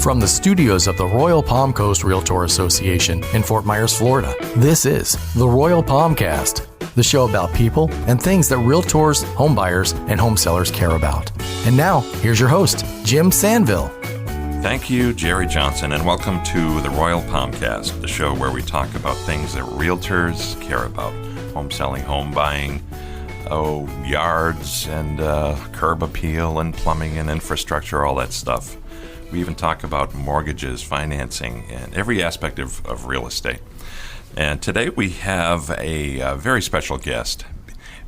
From the studios of the Royal PalmCoast Realtor Association in Fort Myers, Florida, this is the Royal PalmCast, the show about people and things that realtors, homebuyers, and home sellers care about. And now, here's your host, Jim Sanville. Thank you, Jerry Johnson, and welcome to the Royal PalmCast, the show where we talk about things that realtors care about. Home selling, home buying, yards and curb appeal and plumbing and infrastructure, all that stuff. We even talk about mortgages, financing, and every aspect of real estate. And today we have a very special guest,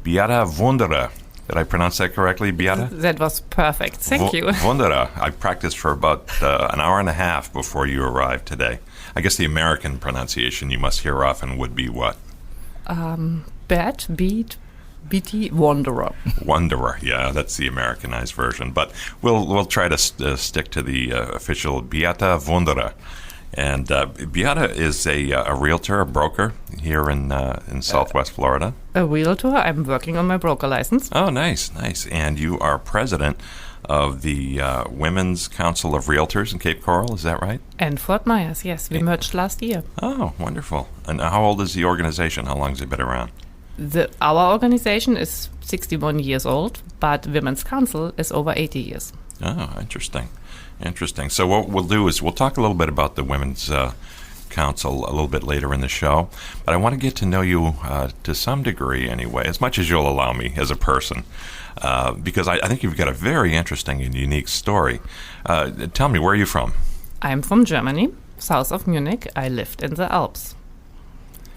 Beate Wunderer. Did I pronounce that correctly, Beate? That was perfect. Thank you. Wunderer. I practiced for about an hour and a half before you arrived today. I guess the American pronunciation you must hear often would be what? Beate Wunderer. Wunderer, yeah, that's the Americanized version. But we'll try to stick to the official Beate Wunderer. And Beate is a realtor, a broker here in Southwest Florida. A realtor. I'm working on my broker license. Oh, nice. And you are president of the Women's Council of Realtors in Cape Coral, is that right? And Fort Myers, yes. We merged last year. Oh, wonderful. And how old is the organization? How long has it been around? Our organization is 61 years old, but Women's Council is over 80 years. Oh, interesting. So what we'll do is we'll talk a little bit about the Women's Council a little bit later in the show, but I want to get to know you to some degree anyway, as much as you'll allow me as a person, because I think you've got a very interesting and unique story. Tell me, where are you from? I'm from Germany, south of Munich. I lived in the Alps.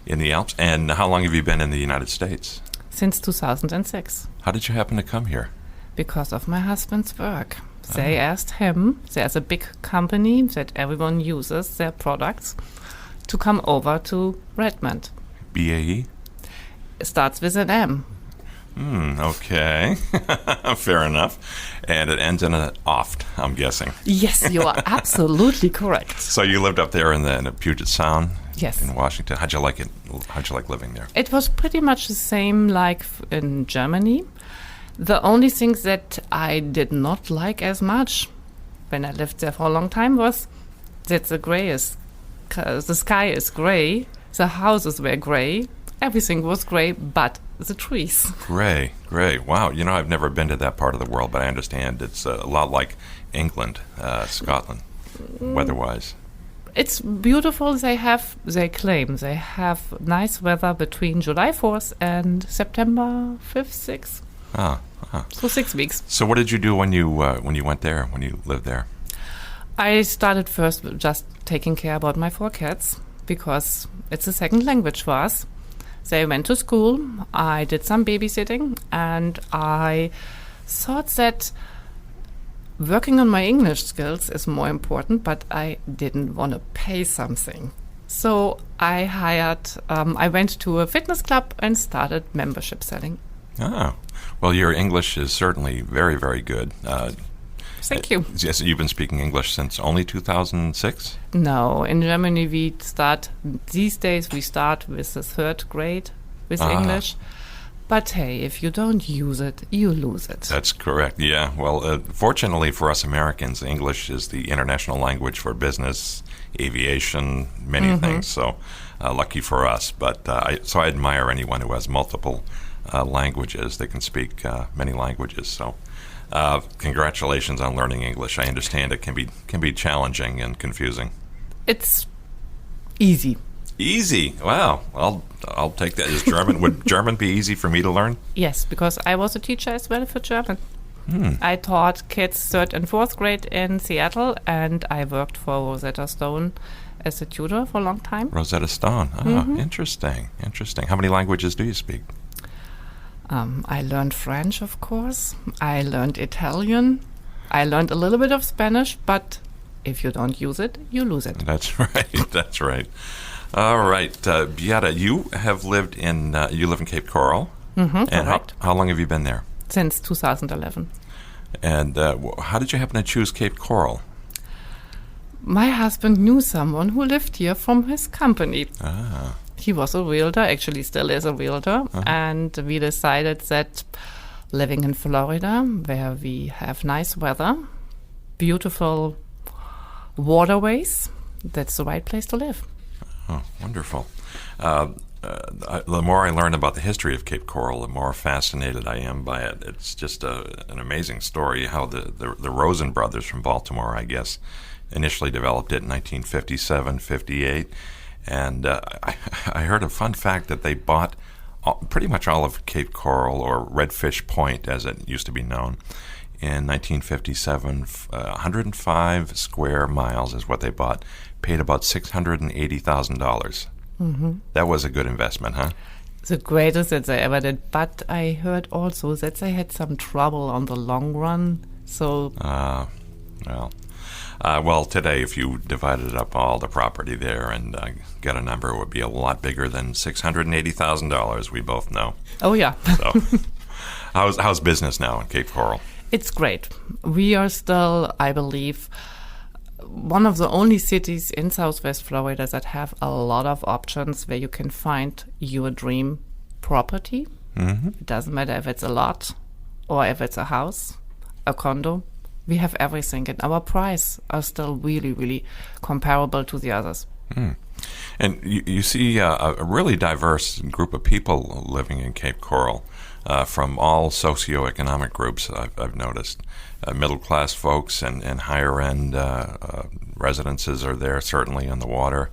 In the Alps? And how long have you been in the United States? Since 2006. How did you happen to come here? Because of my husband's work. They asked him, there's a big company that everyone uses their products, to come over to Redmond. BAE? It starts with an M. Okay. Fair enough. And it ends in an oft, I'm guessing. Yes, you are absolutely correct. So you lived up there in the Puget Sound? Yes. In Washington. How'd you like it? How'd you like living there? It was pretty much the same like in Germany. The only thing that I did not like as much when I lived there for a long time was that the sky is gray, the houses were gray, everything was gray but the trees. Gray. Wow. You know, I've never been to that part of the world, but I understand it's a lot like England, Scotland, weather-wise. It's beautiful. They claim they have nice weather between July 4th and September 5th, 6th. So 6 weeks. So what did you do when you went there, when you lived there? I started first just taking care about my 4 kids because it's a second language for us. They went to school. I did some babysitting, and I thought that working on my English skills is more important, but I didn't want to pay something. So I went to a fitness club and started membership selling. Oh, well, your English is certainly very, very good. Thank you. Yes, you've been speaking English since only 2006? No, in Germany these days we start with the 3rd grade with English. But hey, if you don't use it, you lose it. That's correct, yeah. Well, fortunately for us Americans, English is the international language for business, aviation, many things, so lucky for us. But I admire anyone who has multiple languages. They can speak many languages, so congratulations on learning English. I understand it can be challenging and confusing. It's easy. Easy. Wow. I'll take that as German. Would German be easy for me to learn? Yes, because I was a teacher as well for German. I taught kids 3rd and 4th grade in Seattle, and I worked for Rosetta Stone as a tutor for a long time. Rosetta Stone. Interesting. How many languages do you speak? I learned French, of course. I learned Italian. I learned a little bit of Spanish, but if you don't use it, you lose it. That's right. All right. Beate, you live in Cape Coral. And how long have you been there? Since 2011. And how did you happen to choose Cape Coral? My husband knew someone who lived here from his company. He was a realtor, actually still is a realtor, and we decided that living in Florida, where we have nice weather, beautiful waterways, that's the right place to live. Oh, wonderful. The more I learn about the history of Cape Coral, the more fascinated I am by it. It's just an amazing story how the Rosen brothers from Baltimore, I guess, initially developed it in 1957, 58. And I heard a fun fact that they bought pretty much all of Cape Coral, or Redfish Point as it used to be known, in 1957. 105 square miles is what they bought, paid about $680,000. Mm-hmm. That was a good investment, huh? The greatest that they ever did. But I heard also that they had some trouble on the long run. So, well, today, if you divided up all the property there and get a number, it would be a lot bigger than $680,000. We both know. Oh yeah. So, how's business now in Cape Coral? It's great. We are still, I believe, one of the only cities in Southwest Florida that have a lot of options where you can find your dream property. Mm-hmm. It doesn't matter if it's a lot or if it's a house, a condo. We have everything, and our prices are still really, really comparable to the others. Mm. And you see a really diverse group of people living in Cape Coral. From all socioeconomic groups, I've noticed. Middle-class folks and higher-end residences are there, certainly on the water.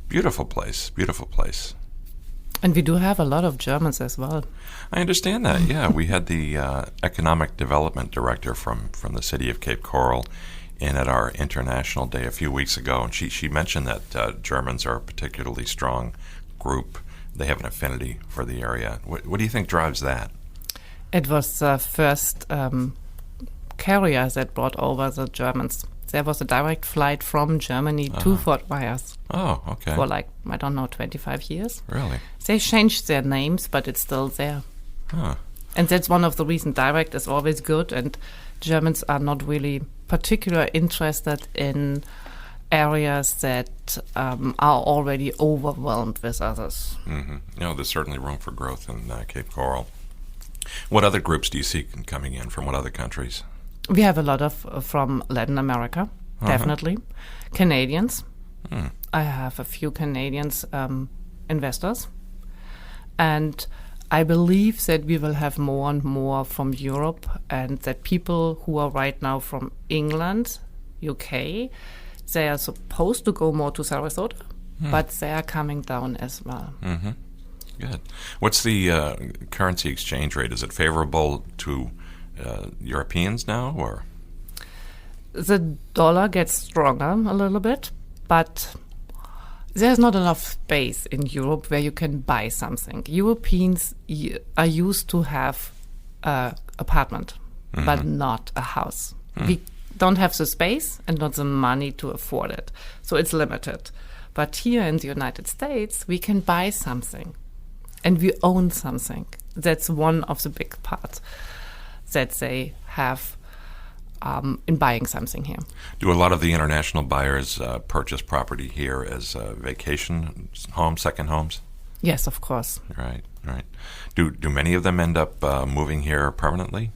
Beautiful place, beautiful place. And we do have a lot of Germans as well. I understand that, yeah. We had the economic development director from the city of Cape Coral in at our International Day a few weeks ago, and she mentioned that Germans are a particularly strong group. They have an affinity for the area. What do you think drives that? It was the first carrier that brought over the Germans. There was a direct flight from Germany to Fort Myers. Oh, okay. For 25 years. Really? They changed their names, but it's still there. Huh. And that's one of the reasons direct is always good, and Germans are not really particularly interested in areas that are already overwhelmed with others. Mm-hmm. No, there's certainly room for growth in Cape Coral. What other groups do you see coming in from what other countries? We have a lot of from Latin America, definitely. Canadians. Mm. I have a few Canadians investors. And I believe that we will have more and more from Europe, and that people who are right now from England, UK, they are supposed to go more to Sarasota, but they are coming down as well. Mm-hmm. Good. What's the currency exchange rate? Is it favorable to Europeans now, or? The dollar gets stronger a little bit, but there's not enough space in Europe where you can buy something. Europeans are used to have an apartment, but not a house. We don't have the space and not the money to afford it, so it's limited. But here in the United States, we can buy something. And we own something. That's one of the big parts that they have in buying something here. Do a lot of the international buyers purchase property here as vacation homes, second homes? Yes, of course. Right. Do many of them end up moving here permanently?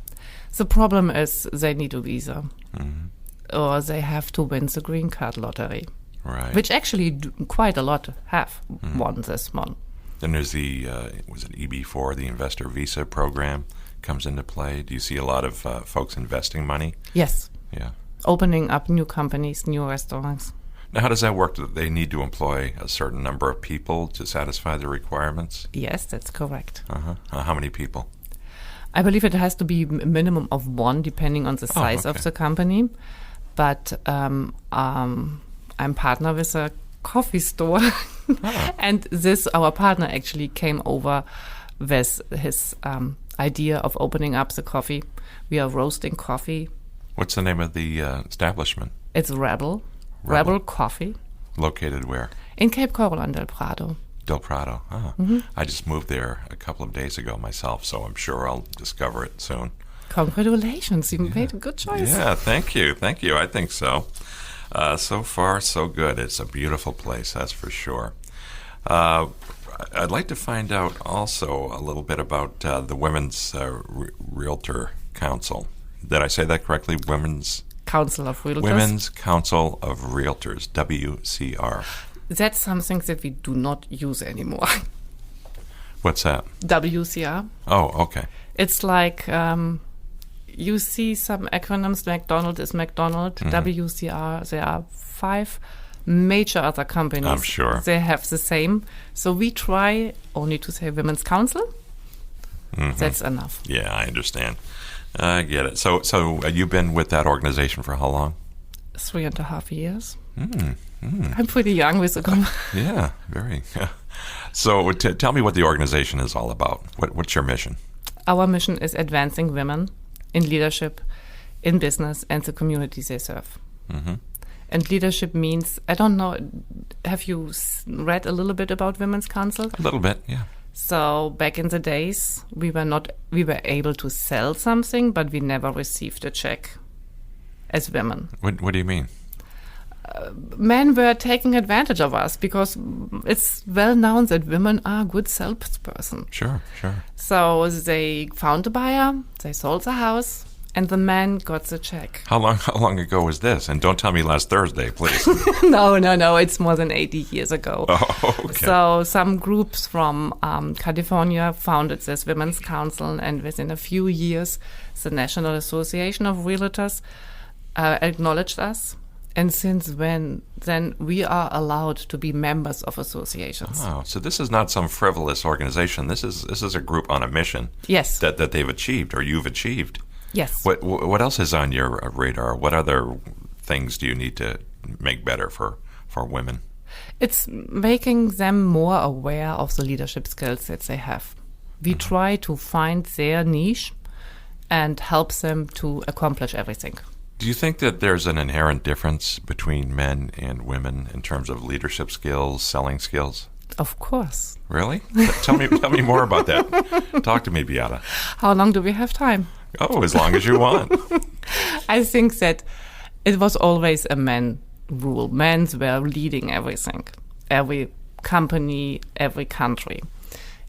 The problem is they need a visa. Mm-hmm. Or they have to win the green card lottery. Right. Which actually quite a lot have won this one. Then there's the, was it EB4, the Investor Visa program comes into play. Do you see a lot of folks investing money? Yes. Yeah. Opening up new companies, new restaurants. Now, how does that work? Do they need to employ a certain number of people to satisfy the requirements? Yes, that's correct. How many people? I believe it has to be a minimum of one, depending on the size of the company. But I'm partner with a coffee store. And our partner actually came over with his idea of opening up the coffee. We are roasting coffee. What's the name of the establishment? It's Rebel Coffee. Located where? In Cape Coral and Del Prado. Del Prado. I just moved there a couple of days ago myself, so I'm sure I'll discover it soon. Congratulations. You made a good choice. Yeah, thank you. I think so. So far, so good. It's a beautiful place, that's for sure. I'd like to find out also a little bit about the Women's Realtor Council. Did I say that correctly? Women's Council of Realtors. Women's Council of Realtors, WCR. That's something that we do not use anymore. What's that? WCR. Oh, okay. It's like you see some acronyms. McDonald's is McDonald. WCR. There are 5 major other companies. I'm sure. They have the same. So we try only to say Women's Council. That's enough. Yeah, I understand. I get it. So you've been with that organization for how long? 3.5 years. I'm pretty young with the Yeah, very. So tell me what the organization is all about. What's your mission? Our mission is advancing women in leadership, in business, and the communities they serve. And leadership means, I don't know, have you read a little bit about Women's Council? A little bit, yeah. So back in the days, we were able to sell something, but we never received a check as women. What do you mean? Men were taking advantage of us because it's well known that women are good salesperson. Sure. So they found a buyer, they sold the house, and the man got the check. How long ago was this? And don't tell me last Thursday, please. No, it's more than 80 years ago. Oh, okay. So some groups from California founded this Women's Council, and within a few years, the National Association of Realtors acknowledged us. And since then we are allowed to be members of associations. Oh, so this is not some frivolous organization. This is a group on a mission. Yes. That they've achieved, or you've achieved. Yes. What else is on your radar? What other things do you need to make better for women? It's making them more aware of the leadership skills that they have. We try to find their niche and help them to accomplish everything. Do you think that there's an inherent difference between men and women in terms of leadership skills, selling skills? Of course. Really? Tell me more about that. Talk to me, Beate. How long do we have time? Oh, as long as you want. I think that it was always a man rule. Men were leading everything, every company, every country.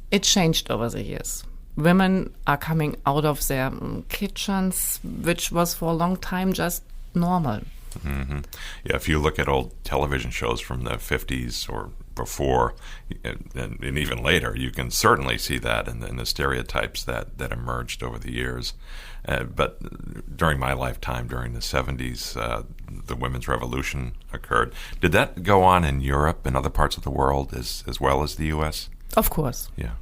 It changed over the years. Women are coming out of their kitchens, which was for a long time just normal. Yeah, if you look at old television shows from the 50s or before, and even later, you can certainly see that in the stereotypes that emerged over the years. But during my lifetime, during the 70s, the women's revolution occurred. Did that go on in Europe and other parts of the world as well as the U.S.? Of course. Yeah.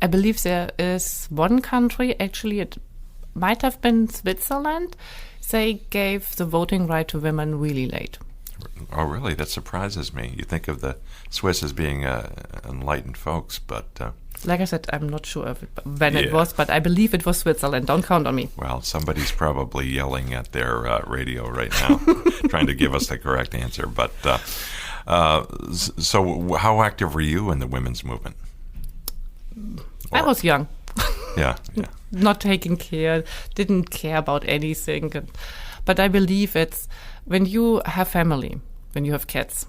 I believe there is one country, actually it might have been Switzerland, they gave the voting right to women really late. Oh, really? That surprises me. You think of the Swiss as being enlightened folks, but... like I said, I'm not sure when it was, but I believe it was Switzerland. Don't count on me. Well, somebody's probably yelling at their radio right now, trying to give us the correct answer. But so how active were you in the women's movement? I was young. Yeah. Not taking care, didn't care about anything. But I believe it's when you have family, when you have kids,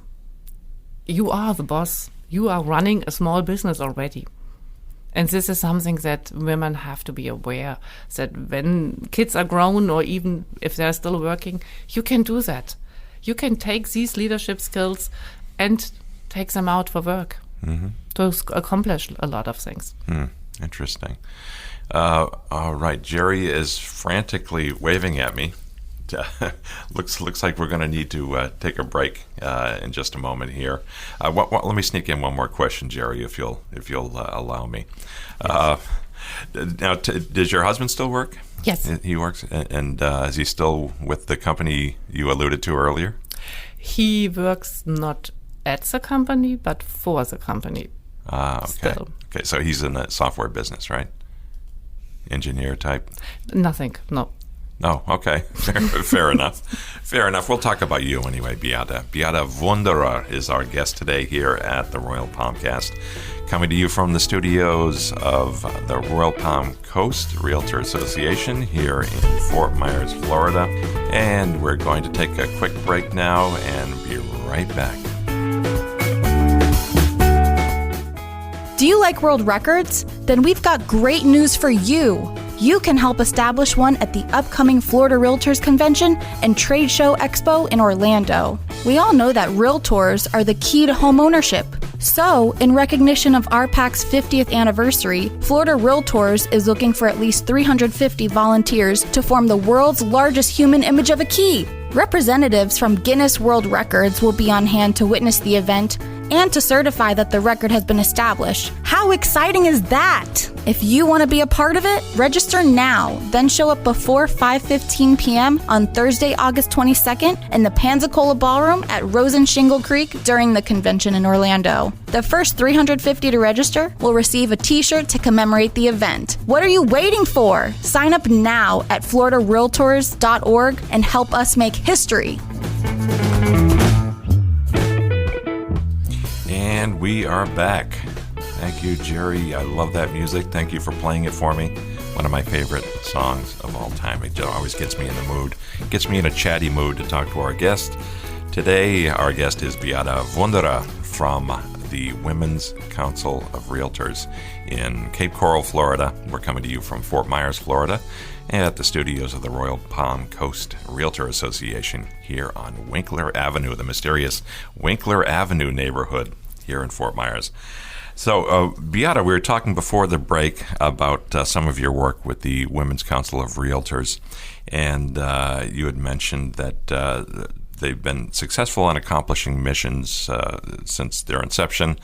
you are the boss. You are running a small business already. And this is something that women have to be aware, that when kids are grown or even if they're still working, you can do that. You can take these leadership skills and take them out for work to accomplish a lot of things. Interesting. All right. Jerry is frantically waving at me. Looks like we're going to need to take a break in just a moment here. Let me sneak in one more question, Jerry, if you'll allow me. Yes. Now, does your husband still work? Yes, he works, and is he still with the company you alluded to earlier? He works not at the company, but for the company. Okay. Still. Okay, so he's in the software business, right? Engineer type? Nothing, no. Oh, okay. Fair enough. Fair enough. We'll talk about you anyway, Beate. Beate Wunderer is our guest today here at the Royal PalmCast, coming to you from the studios of the Royal Palm Coast Realtor Association here in Fort Myers, Florida. And we're going to take a quick break now and be right back. Do you like world records? Then we've got great news for you. You can help establish one at the upcoming Florida Realtors Convention and Trade Show Expo in Orlando. We all know that Realtors are the key to home ownership. So, in recognition of RPAC's 50th anniversary, Florida Realtors is looking for at least 350 volunteers to form the world's largest human image of a key. Representatives from Guinness World Records will be on hand to witness the event and to certify that the record has been established. How exciting is that? If you want to be a part of it, register now, then show up before 5:15 p.m. on Thursday, August 22nd in the Pensacola Ballroom at Rose and Shingle Creek during the convention in Orlando. The first 350 to register will receive a t-shirt to commemorate the event. What are you waiting for? Sign up now at floridarealtors.org and help us make history. And we are back. Thank you, Jerry. I love that music. Thank you for playing it for me. One of my favorite songs of all time. It always gets me in the mood. Gets me in a chatty mood to talk to our guest. Today, our guest is Beate Wunderer from the Women's Council of Realtors in Cape Coral, Florida. We're coming to you from Fort Myers, Florida, at the studios of the Royal PalmCast Realtor Association here on Winkler Avenue, the mysterious Winkler Avenue neighborhood here in Fort Myers. So, Beate, we were talking before the break about some of your work with the Women's Council of Realtors, and you had mentioned that they've been successful in accomplishing missions since their inception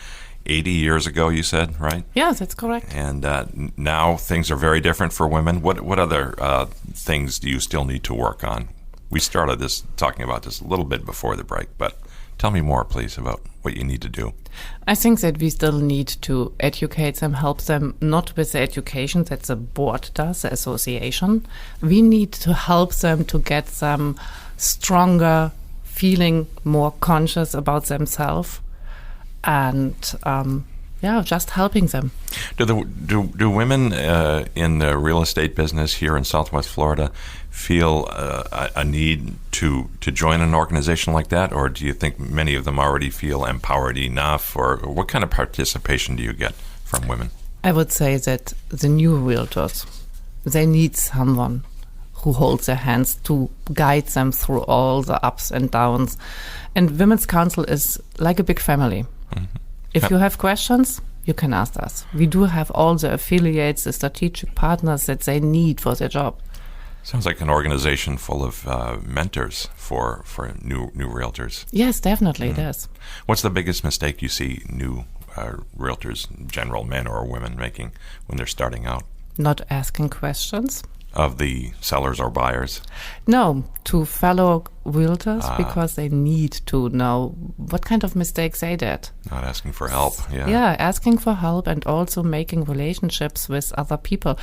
80 years ago, you said, right? Yes, that's correct. And now things are very different for women. What other things do you still need to work on? We started talking about this a little bit before the break, but tell me more, please, about what you need to do. I think that we still need to educate them, help them, not with the education that the board does, the association. We need to help them to get them stronger, feeling more conscious about themselves, and just helping them. Do women in the real estate business here in Southwest Florida feel a need to join an organization like that, or do you think many of them already feel empowered enough, or what kind of participation do you get from women? I would say that the new realtors, they need someone who holds their hands to guide them through all the ups and downs. And Women's Council is like a big family. Mm-hmm. If you have questions, you can ask us. We do have all the affiliates, the strategic partners that they need for their job. Sounds like an organization full of mentors for new realtors. Yes, definitely it is. What's the biggest mistake you see new realtors, general men or women, making when they're starting out? Not asking questions. Of the sellers or buyers? No, to fellow realtors, because they need to know what kind of mistakes they did. Not asking for help, yeah. Yeah, asking for help and also making relationships with other people.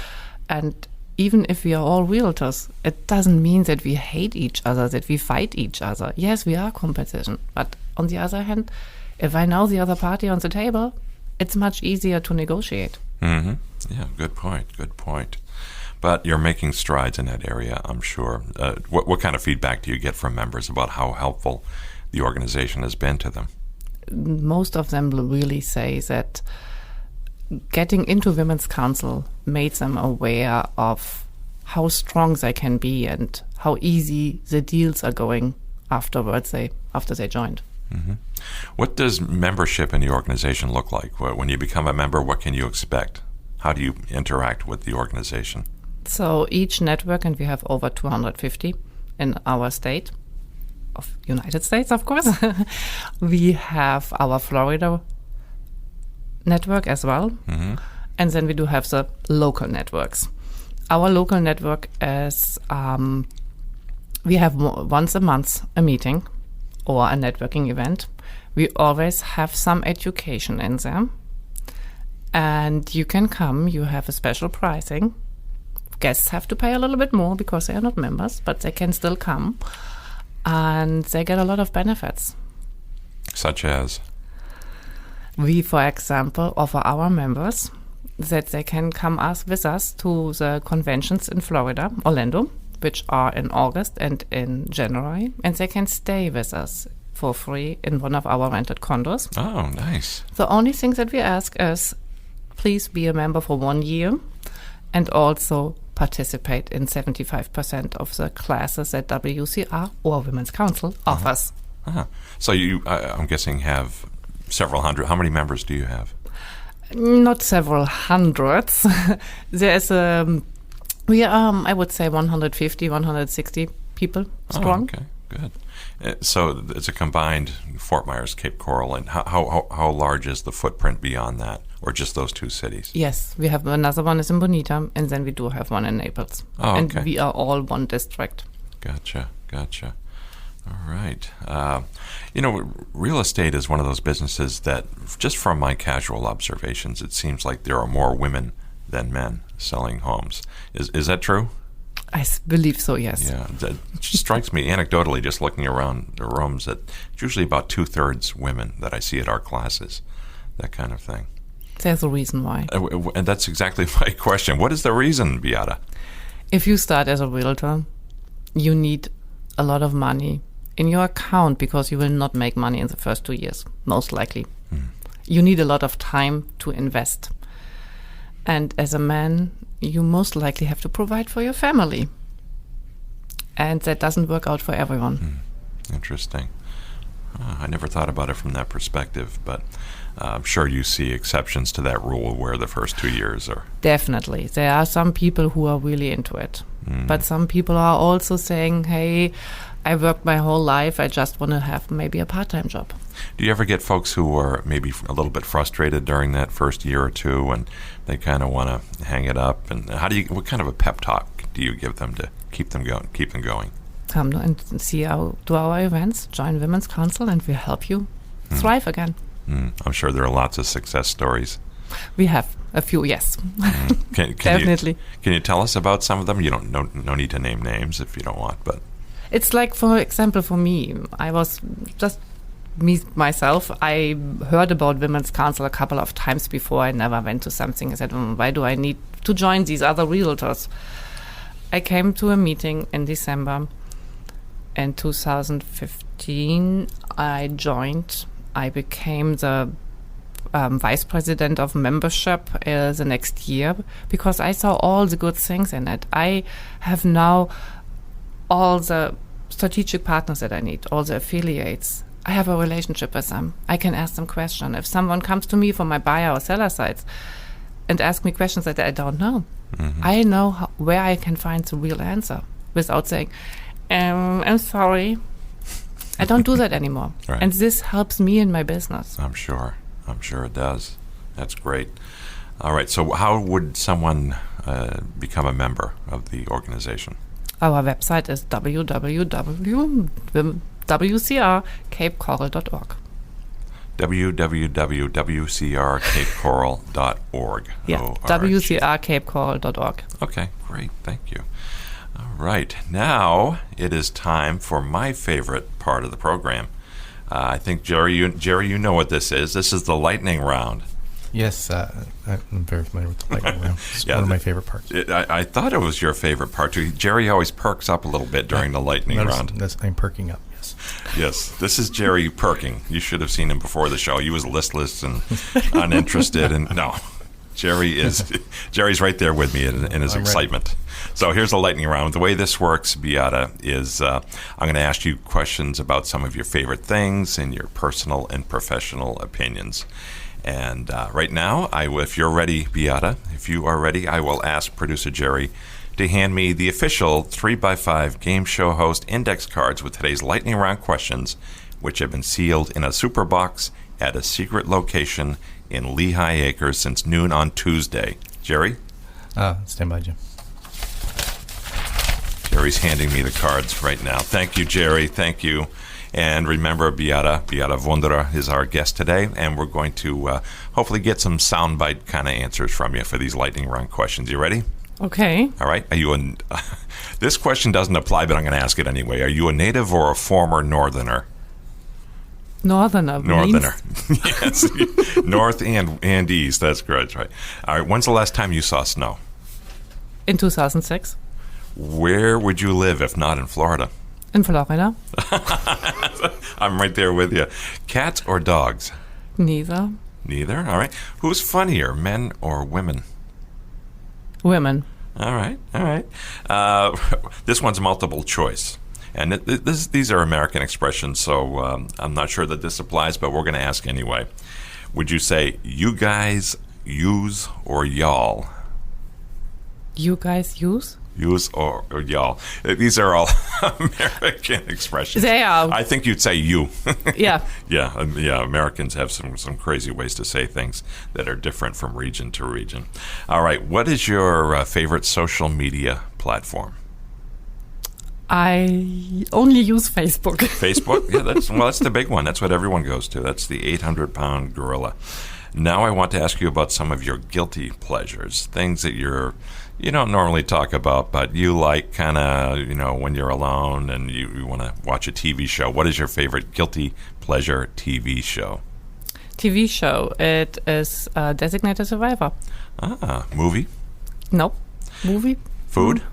And even if we are all realtors, it doesn't mean that we hate each other, that we fight each other. Yes, we are competition. But on the other hand, if I know the other party on the table, it's much easier to negotiate. Mm-hmm. Yeah, good point. But you're making strides in that area, I'm sure. What kind of feedback do you get from members about how helpful the organization has been to them? Most of them really say that getting into Women's Council made them aware of how strong they can be and how easy the deals are going after they joined. Mm-hmm. What does membership in the organization look like? When you become a member, what can you expect? How do you interact with the organization? So each network, and we have over 250 in our state, of United States, of course. We have our Florida network as well. Mm-hmm. And then we do have the local networks. Our local network is, we have once a month a meeting or a networking event. We always have some education in there. And you can come, you have a special pricing. Guests have to pay a little bit more because they are not members, but they can still come. And they get a lot of benefits. Such as? We, for example, offer our members that they can come with us to the conventions in Florida, Orlando, which are in August and in January. And they can stay with us for free in one of our rented condos. Oh, nice. The only thing that we ask is, please be a member for 1 year and also participate in 75% of the classes that WCR or Women's Council offers. So you, I'm guessing, have several hundred. How many members do you have? Not several hundreds. There's we are, I would say, 150, 160 people strong. Okay, good. So it's a combined Fort Myers, Cape Coral, and how large is the footprint beyond that, or just those two cities? Yes, we have another one is in Bonita, and then we do have one in Naples. And we are all one district. Gotcha. All right. Real estate is one of those businesses that, just from my casual observations, it seems like there are more women than men selling homes. Is that true? I believe so, yes. Yeah, that strikes me anecdotally, just looking around the rooms, that it's usually about 2/3 women that I see at our classes, that kind of thing. There's a reason why. And that's exactly my question. What is the reason, Beate? If you start as a realtor, you need a lot of money in your account because you will not make money in the first 2 years, most likely. You need a lot of time to invest. And as a man, you most likely have to provide for your family. And that doesn't work out for everyone. Interesting. I never thought about it from that perspective, but I'm sure you see exceptions to that rule where the first 2 years are. Definitely. There are some people who are really into it. But some people are also saying, hey, I worked my whole life, I just want to have maybe a part-time job. Do you ever get folks who are maybe a little bit frustrated during that first year or two, and they kind of want to hang it up? And what kind of a pep talk do you give them to keep them going? Come and see to our events, join Women's Council, and we'll help you thrive again. I'm sure there are lots of success stories. We have a few, yes. Definitely. Can you tell us about some of them? You don't no need to name names if you don't want, but it's like, for example, for me, I was just myself. I heard about Women's Council a couple of times before. I never went to something. I said, why do I need to join these other realtors? I came to a meeting in December in 2015. I joined. I became the vice president of membership the next year because I saw all the good things in it. I have now all the strategic partners that I need, all the affiliates. I have a relationship with them. I can ask them questions. If someone comes to me from my buyer or seller sites and asks me questions that I don't know, I know where I can find the real answer without saying, I'm sorry. I don't do that anymore. Right. And this helps me in my business. I'm sure it does. That's great. All right, so how would someone become a member of the organization? Our website is www.wcrcapecoral.org. www.wcrcapecoral.org. Yeah, wcrcapecoral.org. Okay, great. Thank you. All right, now it is time for my favorite part of the program. I think, Jerry, you know what this is. This is the lightning round. Yes, I'm very familiar with the lightning round. It's one of my favorite parts. I thought it was your favorite part, too. Jerry always perks up a little bit during the lightning round. I'm perking up, yes. Yes, this is Jerry perking. You should have seen him before the show. He was listless and uninterested. And no, Jerry's right there with me in his excitement. Ready. So here's the lightning round. The way this works, Beate, is I'm going to ask you questions about some of your favorite things and your personal and professional opinions. And right now, if you're ready, Beate, if you are ready, I will ask producer Jerry to hand me the official 3x5 game show host index cards with today's lightning round questions, which have been sealed in a super box at a secret location in Lehigh Acres since noon on Tuesday. Jerry? Stand by, Jim. Jerry's handing me the cards right now. Thank you, Jerry. Thank you. And remember, Beate Wunderer is our guest today, and we're going to hopefully get some soundbite kind of answers from you for these lightning round questions. You ready? Okay. All right. Are you this question doesn't apply, but I'm going to ask it anyway. Are you a native or a former Northerner? Northerner. Yes. North and east. That's great. Right. All right. When's the last time you saw snow? In 2006. Where would you live if not in Florida? In Florida. I'm right there with you. Cats or dogs? Neither. Neither? All right. Who's funnier, men or women? Women. All right. This one's multiple choice. And these are American expressions, so I'm not sure that this applies, but we're going to ask anyway. Would you say you guys use or y'all? You guys use? Use or y'all. These are all American expressions. They are. I think you'd say you. Yeah. Yeah. Americans have some crazy ways to say things that are different from region to region. All right. What is your favorite social media platform? I only use Facebook. Facebook? Yeah, that's the big one. That's what everyone goes to. That's the 800-pound gorilla. Now I want to ask you about some of your guilty pleasures, things that you don't normally talk about, but you like kind of, when you're alone and you want to watch a TV show. What is your favorite guilty pleasure TV show? TV show. It is Designated Survivor. Movie? Nope. Movie? Food?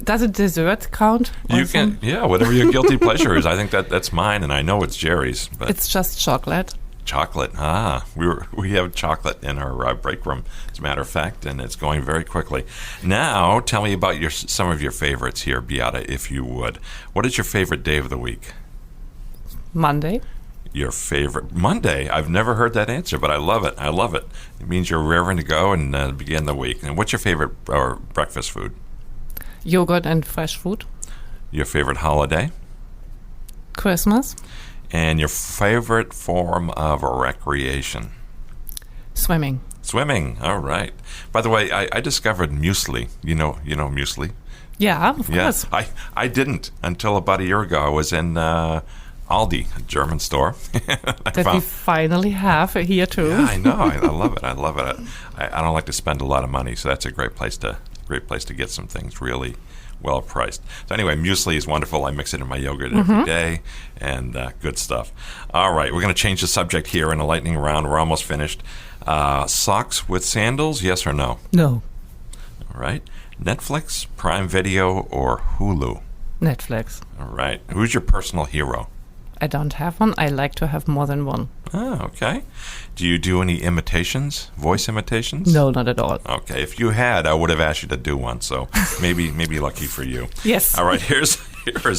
Does a dessert count? You can, whatever your guilty pleasure is. I think that's mine, and I know it's Jerry's. But it's just chocolate. Chocolate. We have chocolate in our break room, as a matter of fact, and it's going very quickly. Now, tell me about some of your favorites here, Beate, if you would. What is your favorite day of the week? Monday. Your favorite Monday? I've never heard that answer, but I love it. It means you're raring to go and begin the week. And what's your favorite breakfast food? Yogurt and fresh fruit. Your favorite holiday? Christmas. And your favorite form of recreation? Swimming. Swimming. All right. By the way, I discovered muesli. You know muesli? Yeah, of course. I didn't until about a year ago. I was in Aldi, a German store. We finally have here too. Yeah, I know. I love it. I don't like to spend a lot of money, so that's a great place to get some things really well priced. So anyway, muesli is wonderful. I mix it in my yogurt every day, and good stuff. All right, we're going to change the subject here in a lightning round. We're almost finished. Socks with sandals, yes or no? No. All right. Netflix, Prime Video, or Hulu? Netflix. All right. Who's your personal hero? I don't have one. I like to have more than one. Oh, okay. Do you do any imitations, voice imitations? No, not at all. Okay. If you had, I would have asked you to do one. So maybe lucky for you. Yes. All right. Here's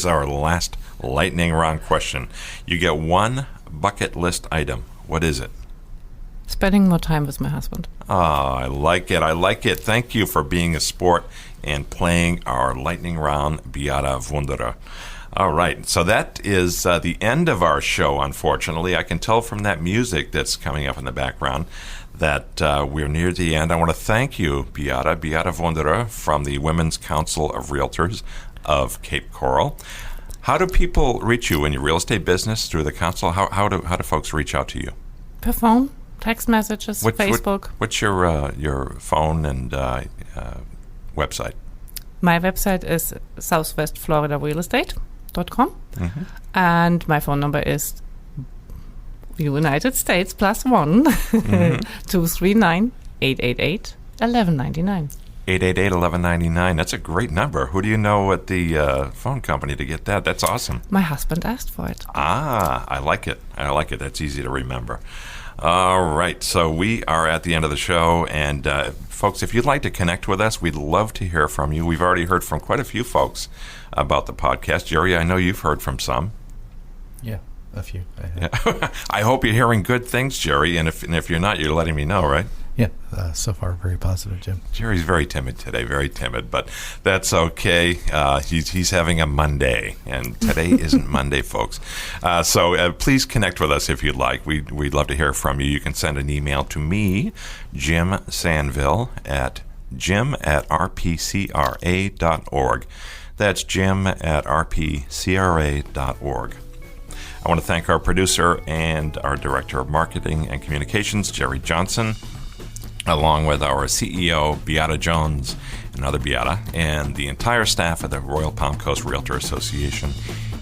our last lightning round question. You get one bucket list item. What is it? Spending more time with my husband. I like it. Thank you for being a sport and playing our lightning round, Beate Wunderer. All right, so that is the end of our show, unfortunately. I can tell from that music that's coming up in the background that we're near the end. I want to thank you, Beate Wunderer from the Women's Council of Realtors of Cape Coral. How do people reach you in your real estate business through the council? How do folks reach out to you? Per phone, text messages, Facebook. What's your phone and website? My website is southwestfloridarealestate.com, and my phone number is United States +1 239 888 1199. 888-1199. That's a great number. Who do you know at the phone company to get that? That's awesome. My husband asked for it. I like it. That's easy to remember. All right, so we are at the end of the show, and folks, if you'd like to connect with us, we'd love to hear from you. We've already heard from quite a few folks about the podcast. Jerry, I know you've heard from some. Yeah, a few. I hope you're hearing good things, Jerry, and if you're not, you're letting me know, right? Yeah, so far very positive, Jim. Jerry's very timid today, but that's okay. He's having a Monday, and today isn't Monday, folks. So please connect with us if you'd like. We'd love to hear from you. You can send an email to me, Jim Sanville, at jim@rpcra.org. That's jim@rpcra.org. I want to thank our producer and our Director of Marketing and Communications, Jerry Johnson, along with our CEO, Beate Jones, another Beate, and the entire staff of the Royal PalmCast Realtor Association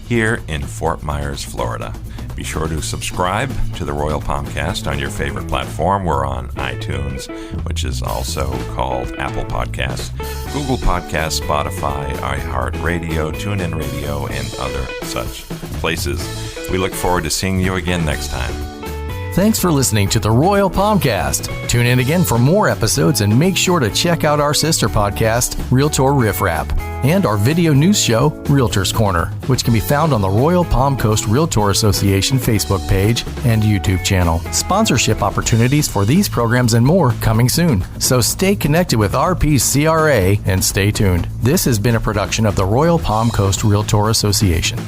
here in Fort Myers, Florida. Be sure to subscribe to the Royal PalmCast on your favorite platform. We're on iTunes, which is also called Apple Podcasts, Google Podcasts, Spotify, iHeartRadio, TuneIn Radio, and other such places. We look forward to seeing you again next time. Thanks for listening to the Royal PalmCast. Tune in again for more episodes and make sure to check out our sister podcast, Realtor Riff Rap, and our video news show, Realtors Corner, which can be found on the Royal Palm Coast Realtor Association Facebook page and YouTube channel. Sponsorship opportunities for these programs and more coming soon. So stay connected with RPCRA and stay tuned. This has been a production of the Royal Palm Coast Realtor Association.